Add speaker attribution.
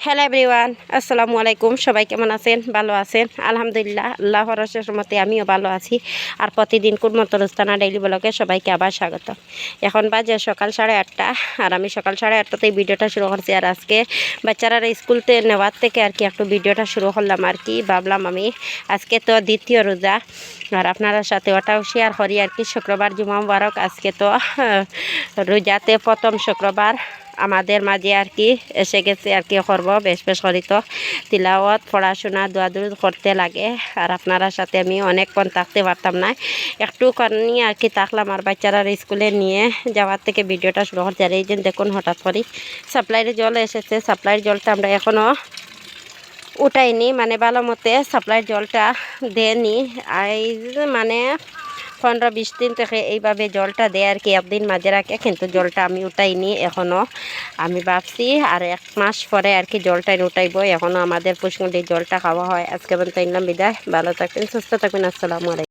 Speaker 1: Hello everyone, আসসালামু আলাইকুম। সবাই কেমন আছেন? ভালো আছেন? আলহামদুলিল্লাহ, আল্লাহর অশেষ রহমতে আমিও ভালো আছি। আর প্রতিদিন কুরমতরস্তানা ডেইলি ব্লগে সবাইকে আবার স্বাগত। এখন বাজে সকাল 8:30, আর আমি সকাল 8:30তেই ভিডিওটা শুরু করছি। আর আজকে বাচ্চারা স্কুলতে নেওয়ার থেকে আর কি একটু ভিডিওটা শুরু করলাম আর কি। ভাবলাম আমি আজকে তো দ্বিতীয় রোজা, আর আপনার সাথে ওটাও শেয়ার করি আর কি। শুক্রবার জুমা মুবারক। আজকে তো রোজাতে প্রথম শুক্রবার আমাদের মাঝে আর কি এসে গেছে আর কি। করবো বেশ বেশ করিত তিলাওয়াত পড়াশোনা দোয়াদুর করতে লাগে। আর আপনারা সাথে আমি অনেকক্ষণ থাকতে পারতাম না, একটু নিয়ে আর কি থাকলাম। আর বাচ্চারা স্কুলে নিয়ে যাওয়ার থেকে ভিডিওটা শুরু করতে। আর এই যে দেখুন, হঠাৎ করে সাপ্লাইয়ের জল এসেছে। সাপ্লাইয়ের জলটা আমরা এখনও উঠাইনি, মানে ভালো মতে সাপ্লাইয়ের জলটা দেয়নি। এই মানে 15-20 দিন থেকে এইভাবে জলটা দেয় আর কি, একদিন মাঝে রাখে। কিন্তু জলটা আমি উঠাইনি এখনও। আমি ভাবছি আর 1 মাস পরে আর কি জলটা উঠাইব। এখনও আমাদের পুষ্কুণ্ডির জলটা খাওয়া হয়। আজকে পর্যন্ত ইনলাম, বিদায়। ভালো থাকবেন, সুস্থ থাকবেন। আসসালামু আলাইকুম।